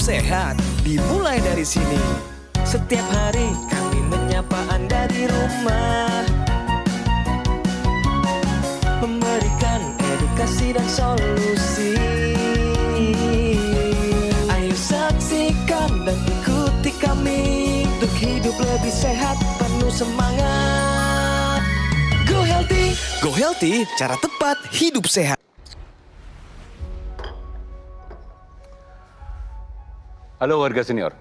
sehat dimulai dari sini. Setiap hari kami menyapa Anda di rumah, memberikan edukasi dan solusi. Ayo saksikan dan ikuti kami untuk hidup lebih sehat, penuh semangat. Go Healthy. Go Healthy, cara tepat hidup sehat. Halo warga senior,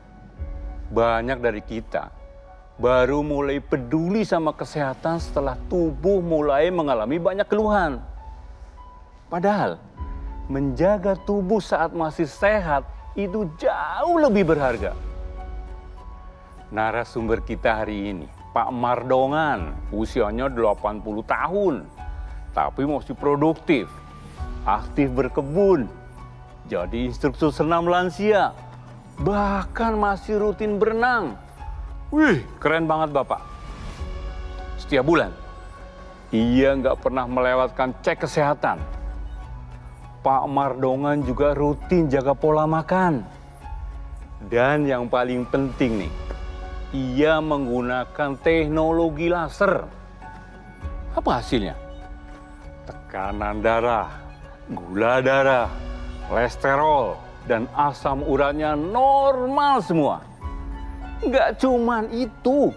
banyak dari kita baru mulai peduli sama kesehatan setelah tubuh mulai mengalami banyak keluhan. Padahal menjaga tubuh saat masih sehat itu jauh lebih berharga. Narasumber kita hari ini, Pak Mardongan, usianya 80 tahun, tapi masih produktif, aktif berkebun, jadi instruktur senam lansia. Bahkan masih rutin berenang. Wih, keren banget Bapak. Setiap bulan, ia nggak pernah melewatkan cek kesehatan. Pak Mardongan juga rutin jaga pola makan. Dan yang paling penting nih, ia menggunakan teknologi laser. Apa hasilnya? Tekanan darah, gula darah, kolesterol, dan asam uratnya normal semua. Nggak cuman itu,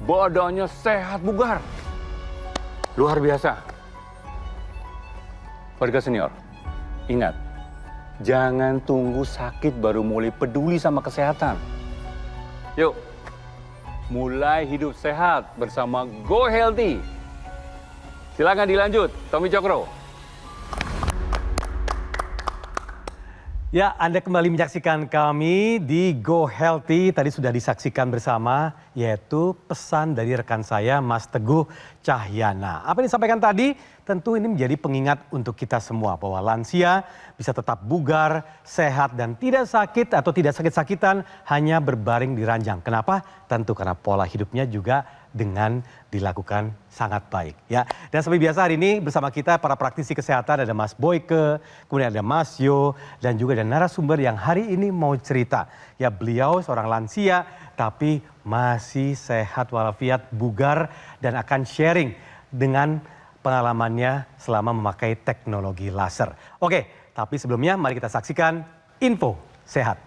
badannya sehat bugar. Luar biasa. Warga senior, ingat, jangan tunggu sakit baru mulai peduli sama kesehatan. Yuk, mulai hidup sehat bersama Go Healthy. Silakan dilanjut, Tommy Cokro. Ya, Anda kembali menyaksikan kami di Go Healthy. Tadi sudah disaksikan bersama, yaitu pesan dari rekan saya, Mas Teguh Cahyana. Apa yang disampaikan tadi, tentu ini menjadi pengingat untuk kita semua bahwa lansia bisa tetap bugar, sehat, dan tidak sakit atau tidak sakit-sakitan hanya berbaring di ranjang. Kenapa? Tentu karena pola hidupnya juga dengan dilakukan sangat baik, ya. Dan seperti biasa hari ini bersama kita para praktisi kesehatan, ada Mas Boyke, kemudian ada Mas Yo, dan juga ada narasumber yang hari ini mau cerita. Ya, beliau seorang lansia tapi masih sehat walafiat, bugar, dan akan sharing dengan pengalamannya selama memakai teknologi laser. Oke, tapi sebelumnya mari kita saksikan info sehat.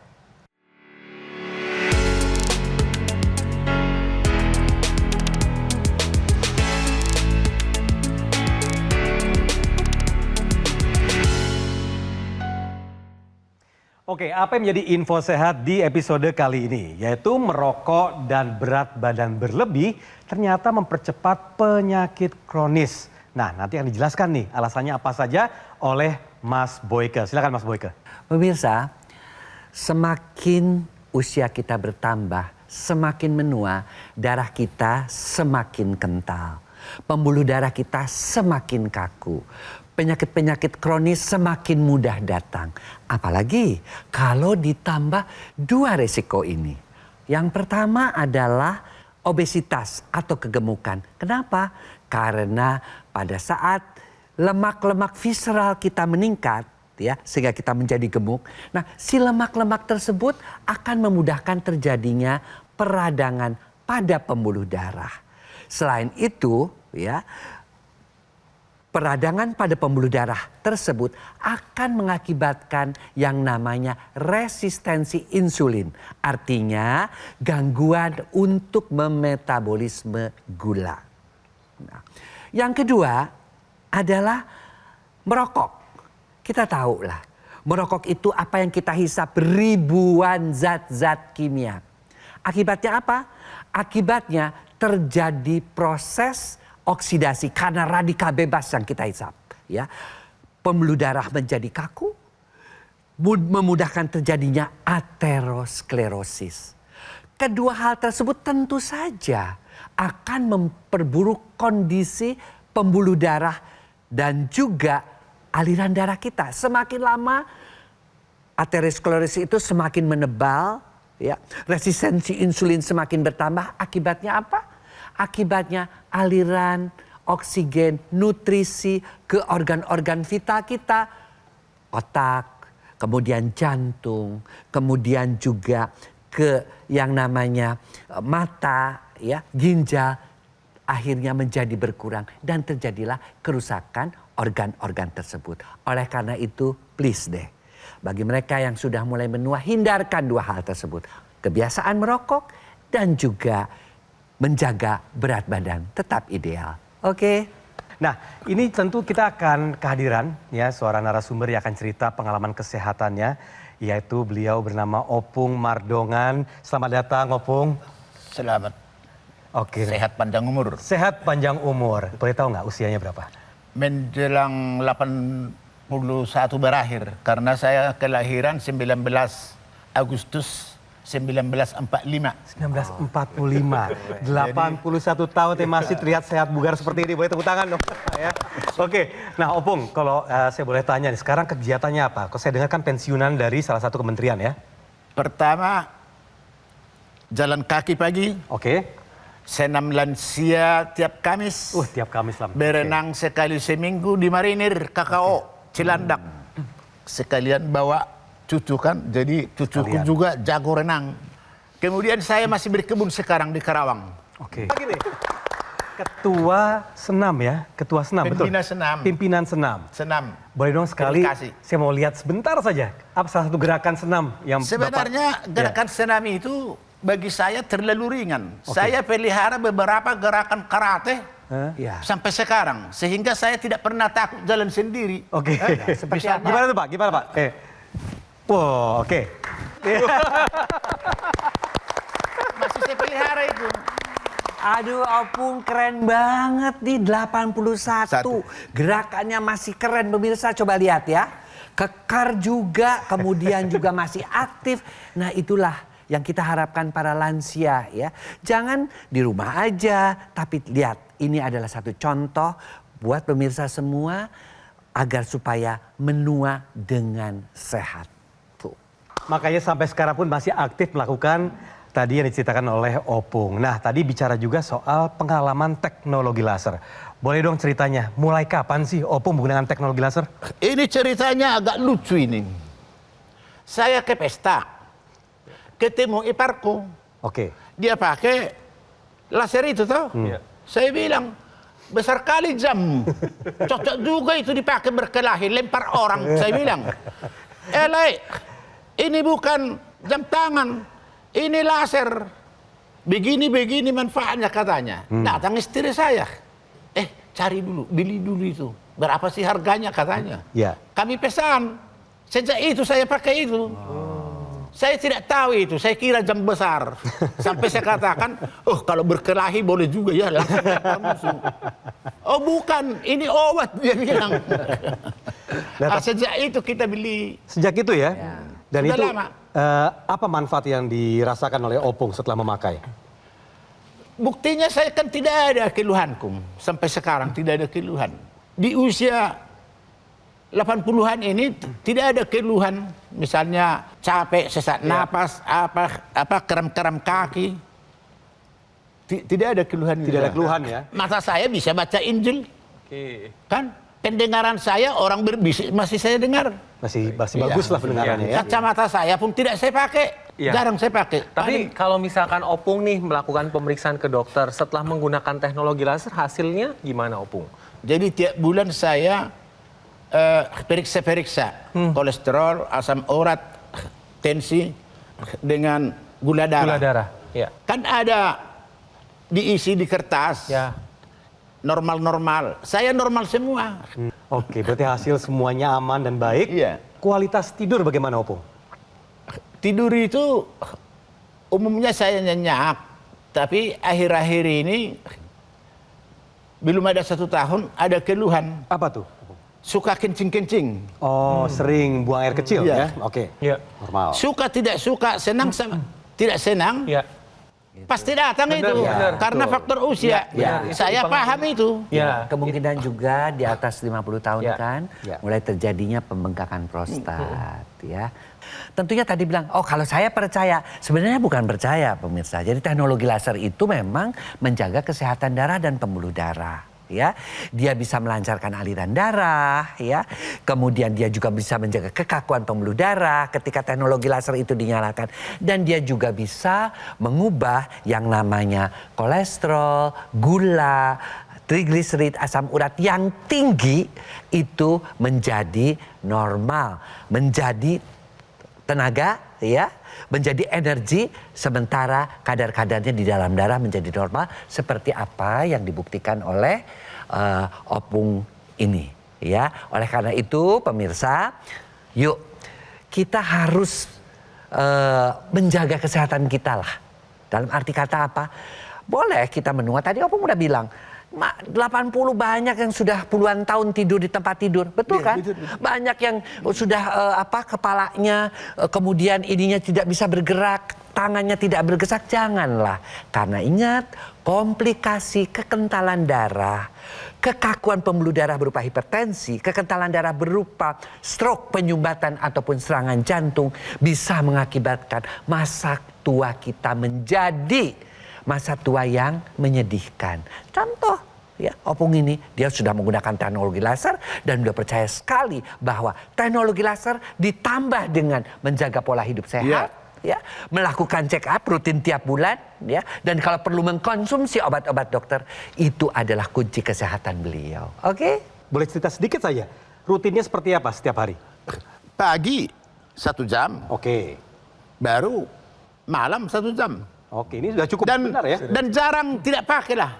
Oke, apa yang menjadi info sehat di episode kali ini? Yaitu merokok dan berat badan berlebih ternyata mempercepat penyakit kronis. Nah, nanti akan dijelaskan nih alasannya apa saja oleh Mas Boyke. Silakan Mas Boyke. Pemirsa, semakin usia kita bertambah, semakin menua, darah kita semakin kental. Pembuluh darah kita semakin kaku. Penyakit-penyakit kronis semakin mudah datang. Apalagi kalau ditambah dua resiko ini. Yang pertama adalah obesitas atau kegemukan. Kenapa? Karena pada saat lemak-lemak visceral kita meningkat, ya, sehingga kita menjadi gemuk. Nah, si lemak-lemak tersebut akan memudahkan terjadinya peradangan pada pembuluh darah. Selain itu, ya, peradangan pada pembuluh darah tersebut akan mengakibatkan yang namanya resistensi insulin. Artinya gangguan untuk memetabolisme gula. Nah, yang kedua adalah merokok. Kita tahu lah, merokok itu apa yang kita hisap ribuan zat-zat kimia. Akibatnya apa? Akibatnya terjadi proses oksidasi karena radikal bebas yang kita hisap, ya. Pembuluh darah menjadi kaku, memudahkan terjadinya aterosklerosis. Kedua hal tersebut tentu saja akan memperburuk kondisi pembuluh darah dan juga aliran darah kita. Semakin lama aterosklerosis itu semakin menebal, ya. Resistensi insulin semakin bertambah. Akibatnya apa? Akibatnya aliran oksigen, nutrisi ke organ-organ vital kita, otak, kemudian jantung, kemudian juga ke yang namanya mata, ya, ginjal, akhirnya menjadi berkurang dan terjadilah kerusakan organ-organ tersebut. Oleh karena itu, please deh, bagi mereka yang sudah mulai menua, hindarkan dua hal tersebut. Kebiasaan merokok dan juga menjaga berat badan tetap ideal. Oke? Nah, ini tentu kita akan kehadiran ya seorang narasumber yang akan cerita pengalaman kesehatannya, yaitu beliau bernama Opung Mardongan. Selamat datang, Opung. Selamat. Oke. Sehat panjang umur. Sehat panjang umur. Boleh tahu nggak usianya berapa? Menjelang 81 berakhir. Karena saya kelahiran 19 Agustus 1945. 1945. 81 tahun masih terlihat sehat bugar seperti ini. Boleh tepuk tangan dong. Ya. Oke. Nah, Opung, kalau saya boleh tanya nih, sekarang kegiatannya apa? Kalau saya dengar kan pensiunan dari salah satu kementerian ya. Pertama, jalan kaki pagi. Oke. Senam lansia tiap Kamis. Tiap Kamis lah. Berenang sekali seminggu di Marinir, KKO, Cilandak. Sekalian bawa cucu kan, jadi cucuku juga jago renang. Kemudian saya masih berkebun sekarang di Karawang. Oke. Gini, ketua senam ya, ketua senam, Pimpinan betul? senam. Pimpinan senam. Senam. Boleh dong sekali, Komunikasi. saya mau lihat sebentar saja, apa salah satu gerakan senam yang Sebenarnya Bapak- gerakan senam itu bagi saya terlalu ringan. Saya pelihara beberapa gerakan karate Ya. sampai sekarang. Sehingga saya tidak pernah takut jalan sendiri. Oke. seperti Bisa. apa? Gimana tuh Pak? Gimana Pak? Wow, oke. Masih saya pelihara itu. Aduh, Opung keren banget nih 81. Satu. Gerakannya masih keren pemirsa, coba lihat ya. Kekar juga, kemudian juga masih aktif. Nah, itulah yang kita harapkan para lansia ya. Jangan di rumah aja, tapi lihat ini adalah satu contoh buat pemirsa semua agar supaya menua dengan sehat. Tuh. Makanya sampai sekarang pun masih aktif melakukan tadi yang diceritakan oleh Opung. Nah, tadi bicara juga soal pengalaman teknologi laser. Boleh dong ceritanya, mulai kapan sih Opung menggunakan teknologi laser? Ini ceritanya agak lucu ini. Saya ke pesta, ketemu iparku. Oke. Dia pakai laser itu toh. Saya bilang, besar kali jam. Cocok juga itu dipakai berkelahi, lempar orang. Saya bilang, Elai, ini bukan jam tangan, ini laser. Begini-begini manfaatnya katanya. Datang istri saya. Cari dulu, beli dulu itu. Berapa sih harganya katanya. Ya. Kami pesan. Sejak itu saya pakai itu. Saya tidak tahu itu, saya kira jam besar. Sampai saya katakan, kalau berkelahi boleh juga ya, langsung dapat musuh. Oh bukan, ini obat dia bilang. Sejak itu kita beli. Sejak itu ya? Dan Sudah itu lama. apa manfaat yang dirasakan oleh Opung setelah memakai? Buktinya saya kan tidak ada keluhanku. Sampai sekarang tidak ada keluhan. Di usia 80-an ini tidak ada keluhan. Misalnya capek, sesak napas, apa kram-kram kaki. Tidak ada keluhan. Tidak ada keluhan ya? Mata saya bisa baca Injil. Kan? Pendengaran saya orang berbisik masih saya dengar. Masih bagus lah pendengarannya ya? Kacamata saya pun tidak saya pakai. Iya. Jarang saya pakai. Tapi kalau misalkan Opung nih melakukan pemeriksaan ke dokter setelah menggunakan teknologi laser, hasilnya gimana Opung? Jadi tiap bulan saya periksa-periksa kolesterol, asam urat, tensi dengan gula darah. Gula darah. Ya. Kan ada diisi di kertas. Ya. Normal-normal. Saya normal semua. Oke, berarti hasil semuanya aman dan baik. Iya. Kualitas tidur bagaimana Opung? Tidur itu umumnya saya nyenyak. Tapi akhir-akhir ini belum ada 1 tahun ada keluhan. Apa tuh? Suka kencing-kencing. Oh, sering buang air kecil Iya. ya? Oke, Ya. normal. Suka tidak suka, senang sama tidak senang. Ya. Pasti datang Benar, itu. benar. Karena faktor usia. Ya, itu Saya penting. paham itu. Ya. Kemungkinan juga di atas 50 tahun Ya. kan Ya. mulai terjadinya pembengkakan prostat ya. Tentunya tadi bilang, kalau saya percaya. Sebenarnya bukan percaya pemirsa. Jadi teknologi laser itu memang menjaga kesehatan darah dan pembuluh darah. ya. Dia bisa melancarkan aliran darah, ya. Kemudian dia juga bisa menjaga kekakuan pembuluh darah ketika teknologi laser itu dinyalakan. Dan dia juga bisa mengubah yang namanya kolesterol, gula, trigliserid, asam urat yang tinggi itu menjadi normal, menjadi tenaga, ya, menjadi energi, sementara kadar-kadarnya di dalam darah menjadi normal seperti apa yang dibuktikan oleh opung ini, ya. Oleh karena itu pemirsa, yuk kita harus menjaga kesehatan kita lah. Dalam arti kata apa? Boleh kita menua, tadi opung udah bilang 80 banyak yang sudah puluhan tahun tidur di tempat tidur, betul kan? Banyak yang sudah kepalanya kemudian ininya tidak bisa bergerak, tangannya tidak bergerak. Janganlah, karena ingat komplikasi kekentalan darah, kekakuan pembuluh darah berupa hipertensi, kekentalan darah berupa stroke, penyumbatan ataupun serangan jantung bisa mengakibatkan masa tua kita menjadi masa tua yang menyedihkan. Contoh, ya, opung ini dia sudah menggunakan teknologi laser dan sudah percaya sekali bahwa teknologi laser ditambah dengan menjaga pola hidup sehat, ya, melakukan check up rutin tiap bulan, ya, dan kalau perlu mengkonsumsi obat-obat dokter, itu adalah kunci kesehatan beliau. Oke? Boleh cerita sedikit saja, rutinnya seperti apa setiap hari? Pagi 1 jam, Oke. baru malam 1 jam. Oke, ini sudah cukup benar ya. Dan jarang tidak pakai lah.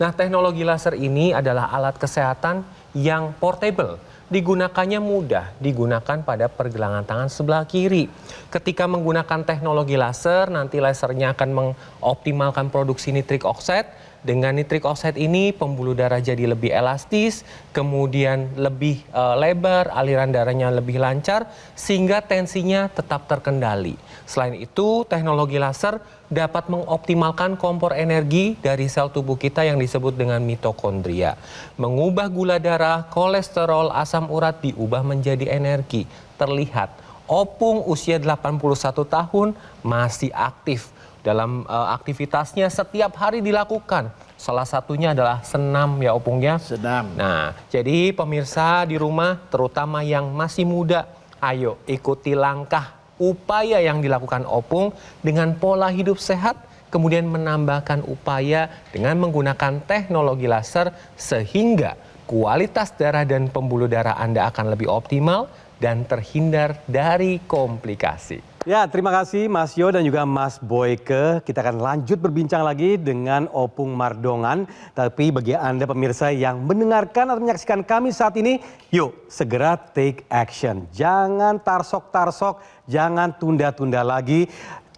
Nah, teknologi laser ini adalah alat kesehatan yang portable. Digunakannya mudah, digunakan pada pergelangan tangan sebelah kiri. Ketika menggunakan teknologi laser, nanti lasernya akan mengoptimalkan produksi nitrik oxide. Dengan nitrik oxide ini pembuluh darah jadi lebih elastis, kemudian lebih lebar, aliran darahnya lebih lancar, sehingga tensinya tetap terkendali. Selain itu, teknologi laser dapat mengoptimalkan kompor energi dari sel tubuh kita yang disebut dengan mitokondria. Mengubah gula darah, kolesterol, asam urat diubah menjadi energi. Terlihat, opung usia 81 tahun masih aktif. Dalam aktivitasnya setiap hari dilakukan. Salah satunya adalah senam, ya opungnya. Senam. Nah, jadi pemirsa di rumah terutama yang masih muda, ayo ikuti langkah upaya yang dilakukan opung dengan pola hidup sehat, kemudian menambahkan upaya dengan menggunakan teknologi laser sehingga kualitas darah dan pembuluh darah Anda akan lebih optimal dan terhindar dari komplikasi. Ya, terima kasih Mas Yo dan juga Mas Boyke. Kita akan lanjut berbincang lagi dengan Opung Mardongan. Tapi bagi Anda pemirsa yang mendengarkan atau menyaksikan kami saat ini, yuk segera take action. Jangan tarsok-tarsok, jangan tunda-tunda lagi.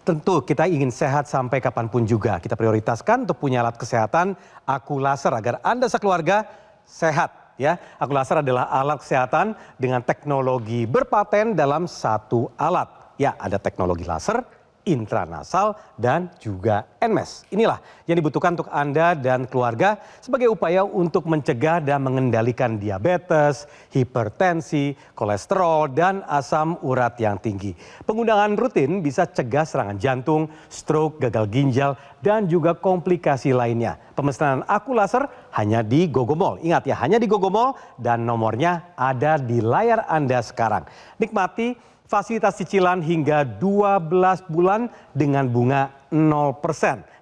Tentu kita ingin sehat sampai kapanpun juga. Kita prioritaskan untuk punya alat kesehatan Aku Laser agar Anda sekeluarga sehat. Ya, Aku Laser adalah alat kesehatan dengan teknologi berpaten dalam satu alat. Ya, ada teknologi laser, intranasal, dan juga NMES. Inilah yang dibutuhkan untuk Anda dan keluarga sebagai upaya untuk mencegah dan mengendalikan diabetes, hipertensi, kolesterol, dan asam urat yang tinggi. Penggunaan rutin bisa cegah serangan jantung, stroke, gagal ginjal, dan juga komplikasi lainnya. Pemesanan Aku Laser hanya di Gogomall. Ingat ya, hanya di Gogomall dan nomornya ada di layar Anda sekarang. Nikmati fasilitas cicilan hingga 12 bulan dengan bunga 0%.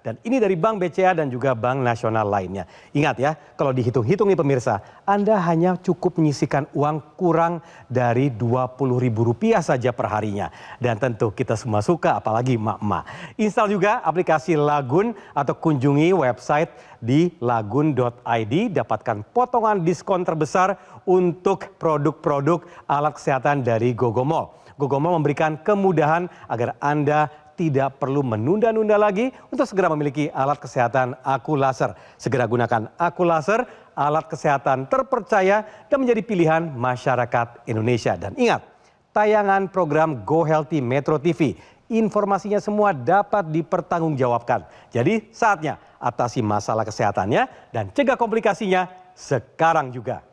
Dan ini dari Bank BCA dan juga Bank Nasional lainnya. Ingat ya, kalau dihitung-hitung nih pemirsa, Anda hanya cukup menyisihkan uang kurang dari Rp20.000 saja per harinya. Dan tentu kita semua suka, apalagi emak-emak. Install juga aplikasi Lagun atau kunjungi website di lagun.id. Dapatkan potongan diskon terbesar untuk produk-produk alat kesehatan dari Gogomall. Gogomall memberikan kemudahan agar Anda tidak perlu menunda-nunda lagi untuk segera memiliki alat kesehatan Aku Laser. Segera gunakan Aku Laser, alat kesehatan terpercaya dan menjadi pilihan masyarakat Indonesia. Dan ingat, tayangan program Go Healthy Metro TV, informasinya semua dapat dipertanggungjawabkan. Jadi saatnya atasi masalah kesehatannya dan cegah komplikasinya sekarang juga.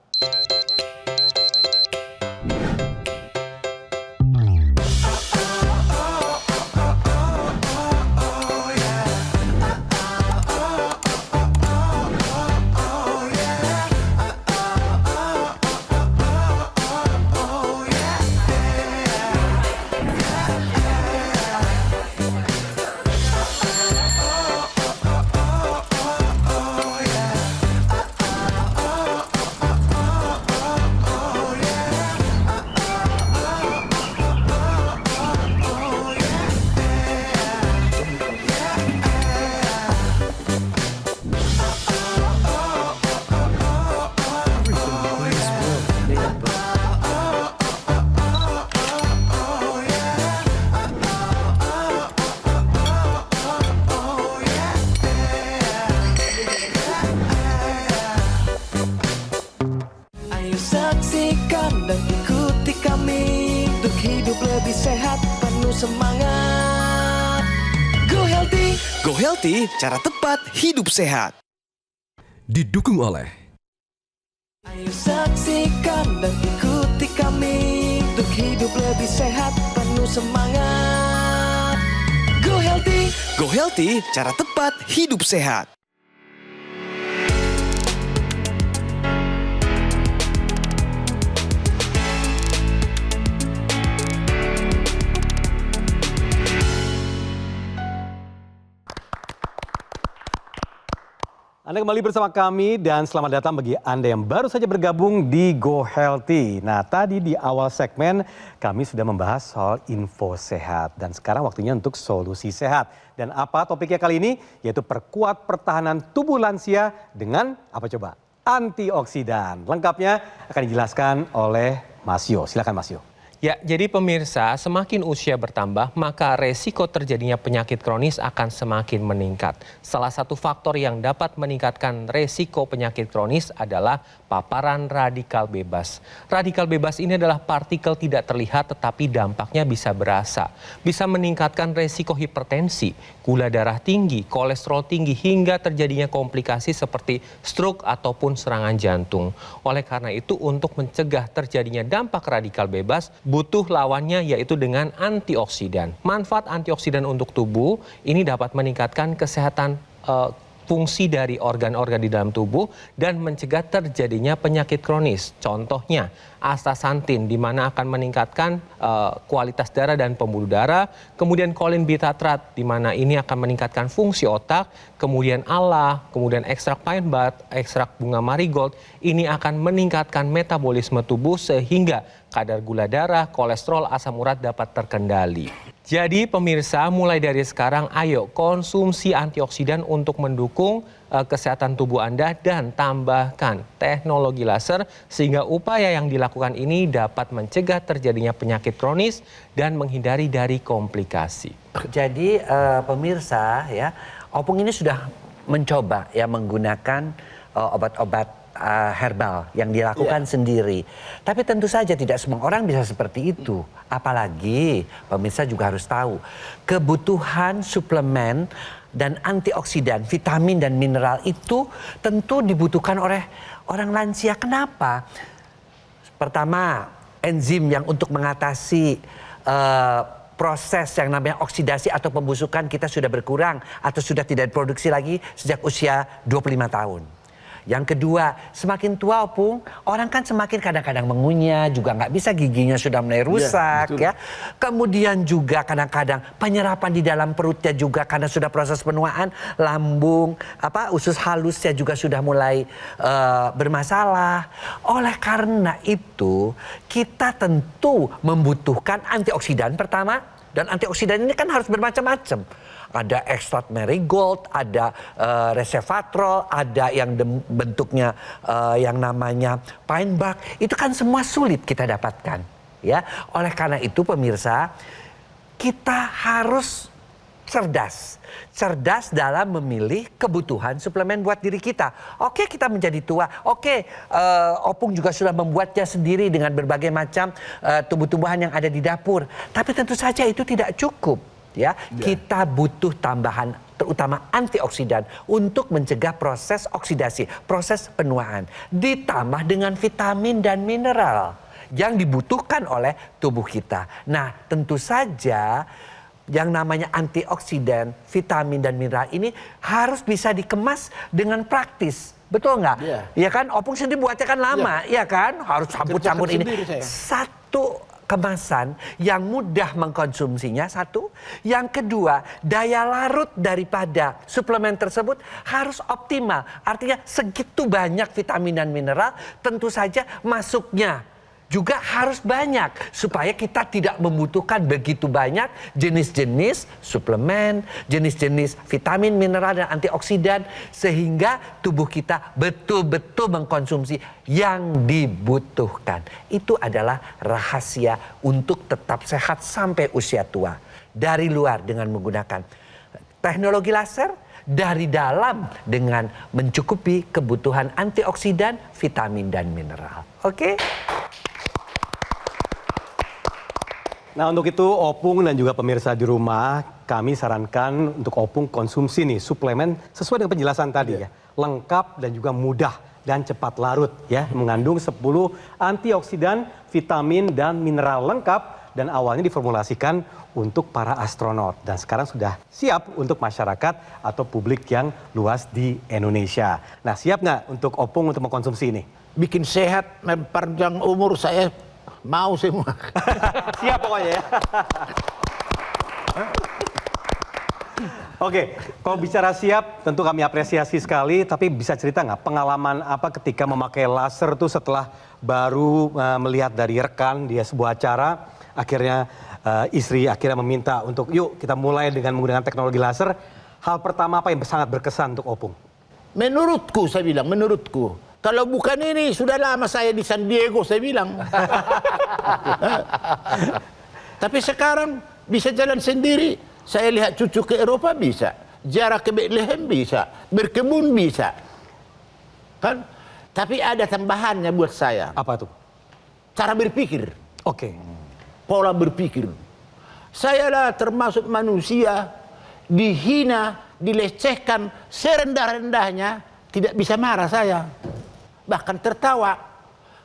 untuk hidup lebih sehat, penuh semangat. Go Healthy, cara tepat hidup sehat. Didukung oleh Ayo saksikan dan ikuti kami untuk hidup lebih sehat, penuh semangat. Go Healthy, cara tepat hidup sehat. Anda kembali bersama kami dan selamat datang bagi Anda yang baru saja bergabung di Go Healthy. Nah, tadi di awal segmen kami sudah membahas soal info sehat dan sekarang waktunya untuk solusi sehat. Dan apa topiknya kali ini? Yaitu perkuat pertahanan tubuh lansia dengan apa coba? Antioksidan. Lengkapnya akan dijelaskan oleh Mas Yo. Silakan Mas Yo. Ya, jadi pemirsa, semakin usia bertambah, maka resiko terjadinya penyakit kronis akan semakin meningkat. Salah satu faktor yang dapat meningkatkan resiko penyakit kronis adalah paparan radikal bebas. Radikal bebas ini adalah partikel tidak terlihat tetapi dampaknya bisa berasa. Bisa meningkatkan resiko hipertensi, gula darah tinggi, kolesterol tinggi, hingga terjadinya komplikasi seperti stroke ataupun serangan jantung. Oleh karena itu, untuk mencegah terjadinya dampak radikal bebas, butuh lawannya yaitu dengan antioksidan. Manfaat antioksidan untuk tubuh ini dapat meningkatkan kesehatan fungsi dari organ-organ di dalam tubuh dan mencegah terjadinya penyakit kronis. Contohnya astaxanthin di mana akan meningkatkan kualitas darah dan pembuluh darah, kemudian kolin bitatrat di mana ini akan meningkatkan fungsi otak, kemudian ALA, kemudian ekstrak pine bark, ekstrak bunga marigold ini akan meningkatkan metabolisme tubuh sehingga kadar gula darah, kolesterol, asam urat dapat terkendali. Jadi pemirsa, mulai dari sekarang ayo konsumsi antioksidan untuk mendukung kesehatan tubuh Anda dan tambahkan teknologi laser sehingga upaya yang dilakukan ini dapat mencegah terjadinya penyakit kronis dan menghindari dari komplikasi. Jadi pemirsa ya, Opung ini sudah mencoba ya menggunakan obat-obat herbal yang dilakukan sendiri. Tapi tentu saja tidak semua orang bisa seperti itu. Apalagi pemirsa juga harus tahu kebutuhan suplemen dan antioksidan, vitamin dan mineral itu tentu dibutuhkan oleh orang lansia. Kenapa? Pertama, enzim yang untuk mengatasi proses yang namanya oksidasi atau pembusukan kita sudah berkurang atau sudah tidak diproduksi lagi sejak usia 25 tahun. Yang kedua, semakin tua Opung, orang kan semakin kadang-kadang mengunyah, juga nggak bisa giginya sudah mulai rusak ya. Kemudian juga kadang-kadang penyerapan di dalam perutnya juga karena sudah proses penuaan, lambung, usus halusnya juga sudah mulai bermasalah. Oleh karena itu, kita tentu membutuhkan antioksidan pertama, dan antioksidan ini kan harus bermacam-macam. Ada ekstrak marigold, ada resveratrol, ada yang bentuknya yang namanya pine bark. Itu kan semua sulit kita dapatkan, ya. Oleh karena itu pemirsa, kita harus cerdas dalam memilih kebutuhan suplemen buat diri kita. Oke, kita menjadi tua. Oke, Opung juga sudah membuatnya sendiri dengan berbagai macam tumbuh-tumbuhan yang ada di dapur. Tapi tentu saja itu tidak cukup. Ya, kita butuh tambahan terutama antioksidan untuk mencegah proses oksidasi, proses penuaan. Ditambah dengan vitamin dan mineral yang dibutuhkan oleh tubuh kita. Nah, tentu saja yang namanya antioksidan, vitamin dan mineral ini harus bisa dikemas dengan praktis. Betul nggak? Ya kan, Opung sendiri buatnya kan lama, ya kan? Harus campur-campur ini. Satu kemasan yang mudah mengkonsumsinya, satu. Yang kedua, daya larut daripada suplemen tersebut harus optimal. Artinya segitu banyak vitamin dan mineral, tentu saja masuknya juga harus banyak supaya kita tidak membutuhkan begitu banyak jenis-jenis suplemen, jenis-jenis vitamin, mineral dan antioksidan sehingga tubuh kita betul-betul mengkonsumsi yang dibutuhkan. Itu adalah rahasia untuk tetap sehat sampai usia tua. Dari luar dengan menggunakan teknologi laser, dari dalam dengan mencukupi kebutuhan antioksidan, vitamin dan mineral. Oke? Nah untuk itu Opung dan juga pemirsa di rumah, kami sarankan untuk Opung konsumsi nih suplemen sesuai dengan penjelasan tadi ya. Lengkap dan juga mudah dan cepat larut ya. Mengandung 10 antioksidan, vitamin dan mineral lengkap dan awalnya diformulasikan untuk para astronot. Dan sekarang sudah siap untuk masyarakat atau publik yang luas di Indonesia. Nah siap nggak untuk Opung untuk mengkonsumsi ini? Bikin sehat, memperpanjang umur saya mau semua. Siap pokoknya ya. Oke, kalau bicara siap tentu kami apresiasi sekali, tapi bisa cerita nggak pengalaman apa ketika memakai laser tuh setelah baru melihat dari rekan di sebuah acara, akhirnya istri akhirnya meminta untuk yuk kita mulai dengan menggunakan teknologi laser. Hal pertama apa yang sangat berkesan untuk Opung? Menurutku, saya bilang, menurutku. Kalau bukan ini, sudah lama saya di San Diego, saya bilang. Tapi sekarang bisa jalan sendiri. Saya lihat cucu ke Eropa bisa. Jarak ke Bethlehem bisa. Berkebun bisa. Kan? Tapi ada tambahannya buat saya. Apa tuh? Cara berpikir. Oke. Pola berpikir. Saya lah termasuk manusia dihina, dilecehkan serendah-rendahnya, tidak bisa marah saya. Bahkan tertawa.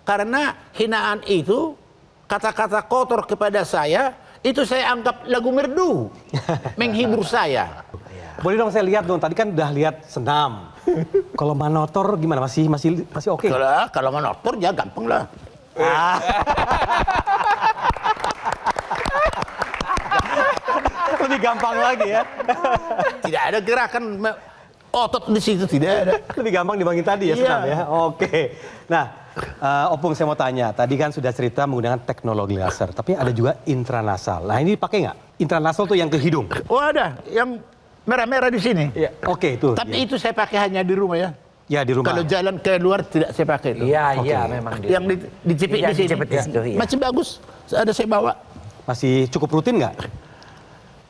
Karena hinaan itu, kata-kata kotor kepada saya, itu saya anggap lagu merdu. Menghibur saya. Boleh dong saya lihat dong, tadi kan udah lihat senam. Kalau manotor gimana? Masih oke? Kalau manotor ya gampang lah. Lebih gampang lagi ya. Tidak ada gerakan otot di situ, tidak ada. Lebih gampang dibanding tadi ya senam ya. Oke. Nah, Opung saya mau tanya, tadi kan sudah cerita menggunakan teknologi laser, tapi ada juga intranasal. Nah ini dipakai nggak? Intranasal tuh yang ke hidung. Oh ada, yang merah-merah di sini. Iya. Oke itu. Tapi itu saya pakai hanya di rumah ya. Ya di rumah. Kalau jalan ke luar tidak saya pakai itu. Iya, memang. Yang dijepit Iya, di sini. dijepit di situ, iya. Masih bagus. Ada saya bawa. Masih cukup rutin nggak?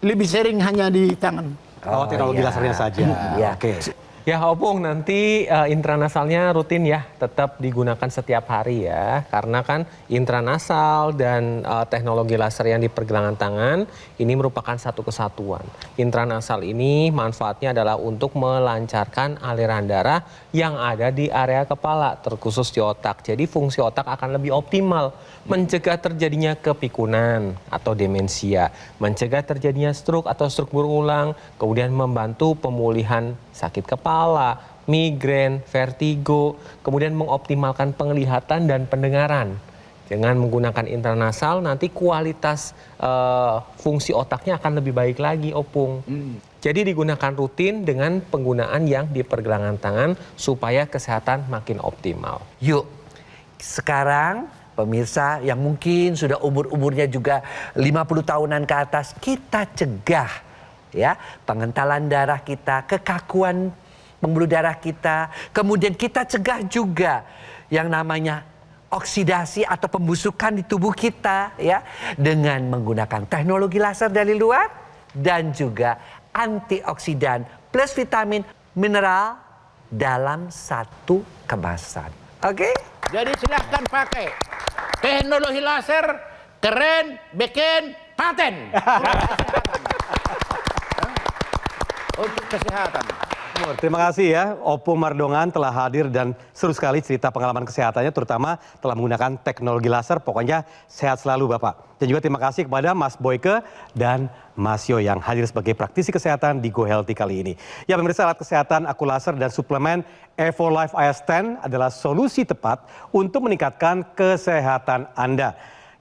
Lebih sering hanya di tangan. Oh, teknologi iya. lasernya saja. Iya. Oke. Ya Opung, nanti intranasalnya rutin ya, tetap digunakan setiap hari ya. Karena kan intranasal dan teknologi laser yang di pergelangan tangan ini merupakan satu kesatuan. Intranasal ini manfaatnya adalah untuk melancarkan aliran darah yang ada di area kepala, terkhusus di otak. Jadi fungsi otak akan lebih optimal, mencegah terjadinya kepikunan atau demensia, mencegah terjadinya stroke atau stroke berulang, kemudian membantu pemulihan sakit kepala, migrain, vertigo, kemudian mengoptimalkan penglihatan dan pendengaran. Dengan menggunakan intranasal nanti kualitas fungsi otaknya akan lebih baik lagi, Opung. Jadi digunakan rutin dengan penggunaan yang di pergelangan tangan supaya kesehatan makin optimal. Yuk, sekarang pemirsa yang mungkin sudah umur-umurnya juga 50 tahunan ke atas, kita cegah ya pengentalan darah kita, kekakuan pembuluh darah kita, kemudian kita cegah juga yang namanya oksidasi atau pembusukan di tubuh kita ya dengan menggunakan teknologi laser dari luar dan juga antioksidan plus vitamin mineral dalam satu kemasan. Oke? Jadi silahkan pakai. Teknologi laser keren, bikin paten. Untuk kesehatan. Terima kasih ya, Opung Mardongan telah hadir dan seru sekali cerita pengalaman kesehatannya, terutama telah menggunakan teknologi laser. Pokoknya sehat selalu Bapak. Dan juga terima kasih kepada Mas Boyke dan Mas Yo yang hadir sebagai praktisi kesehatan di Go Healthy kali ini. Ya pemirsa, alat kesehatan aku laser dan suplemen Evo Life IS10 adalah solusi tepat untuk meningkatkan kesehatan Anda.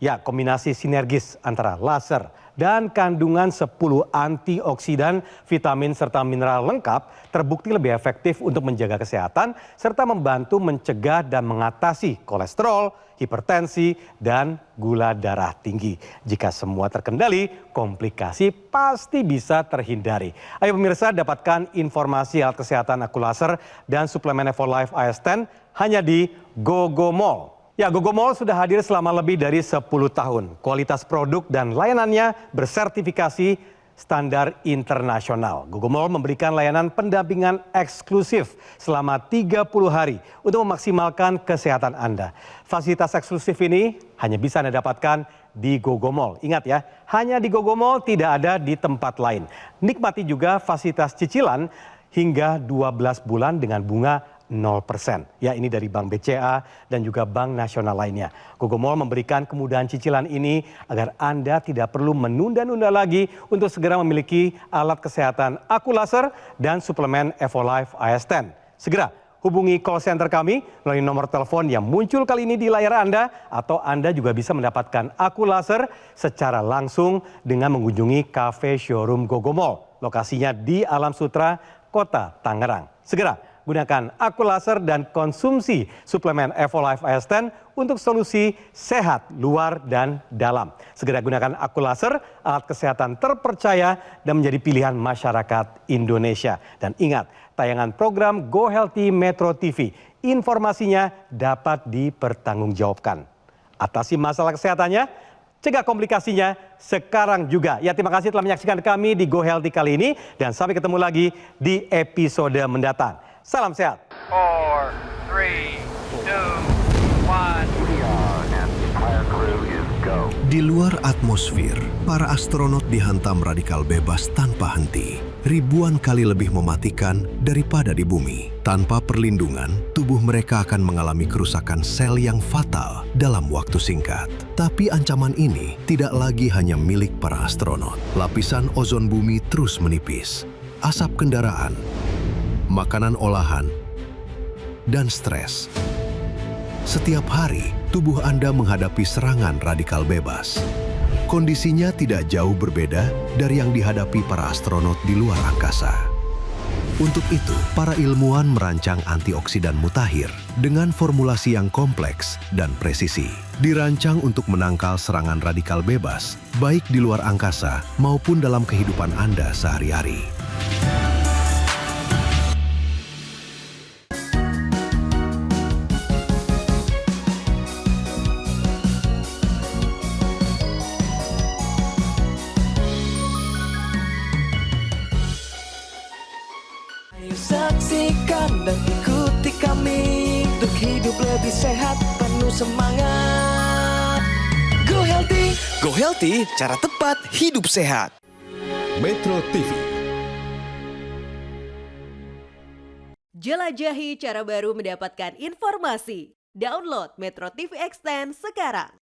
Ya, kombinasi sinergis antara laser dan kandungan 10 antioksidan, vitamin serta mineral lengkap terbukti lebih efektif untuk menjaga kesehatan serta membantu mencegah dan mengatasi kolesterol, hipertensi, dan gula darah tinggi. Jika semua terkendali, komplikasi pasti bisa terhindari. Ayo pemirsa, dapatkan informasi alat kesehatan aku laser dan suplemen Evo Life IS10 hanya di GoGo Mall. Ya, GoGo Mall sudah hadir selama lebih dari 10 tahun. Kualitas produk dan layanannya bersertifikasi standar internasional. GoGo Mall memberikan layanan pendampingan eksklusif selama 30 hari untuk memaksimalkan kesehatan Anda. Fasilitas eksklusif ini hanya bisa Anda dapatkan di Gogomall. Ingat ya, hanya di Gogomall, tidak ada di tempat lain. Nikmati juga fasilitas cicilan hingga 12 bulan dengan bunga 0%. Ya, ini dari Bank BCA dan juga Bank Nasional lainnya. Gogomall memberikan kemudahan cicilan ini agar Anda tidak perlu menunda-nunda lagi untuk segera memiliki alat kesehatan Aku Laser dan suplemen Evolife AS10. Segera hubungi call center kami melalui nomor telepon yang muncul kali ini di layar Anda, atau Anda juga bisa mendapatkan Aku Laser secara langsung dengan mengunjungi Cafe Showroom Gogomall. Lokasinya di Alam Sutra, Kota Tangerang. Segera gunakan Aku Laser dan konsumsi suplemen Evolife AS10 untuk solusi sehat luar dan dalam. Segera gunakan Aku Laser, alat kesehatan terpercaya dan menjadi pilihan masyarakat Indonesia. Dan ingat, tayangan program Go Healthy Metro TV, informasinya dapat dipertanggungjawabkan. Atasi masalah kesehatannya, cegah komplikasinya sekarang juga. Ya, terima kasih telah menyaksikan kami di Go Healthy kali ini, dan sampai ketemu lagi di episode mendatang. Salam sehat. 4, 3, 2, 1. Di luar atmosfer, para astronot dihantam radikal bebas tanpa henti. Ribuan kali lebih mematikan daripada di bumi. Tanpa perlindungan, tubuh mereka akan mengalami kerusakan sel yang fatal dalam waktu singkat. Tapi ancaman ini tidak lagi hanya milik para astronot. Lapisan ozon bumi terus menipis. Asap kendaraan, makanan olahan, dan stres. Setiap hari, tubuh Anda menghadapi serangan radikal bebas. Kondisinya tidak jauh berbeda dari yang dihadapi para astronot di luar angkasa. Untuk itu, para ilmuwan merancang antioksidan mutakhir dengan formulasi yang kompleks dan presisi. Dirancang untuk menangkal serangan radikal bebas, baik di luar angkasa maupun dalam kehidupan Anda sehari-hari. Ayo saksikan dan ikuti kami untuk hidup lebih sehat, penuh semangat. Go Healthy, cara tepat hidup sehat. Metro TV. Jelajahi cara baru mendapatkan informasi. Download Metro TV Extend sekarang.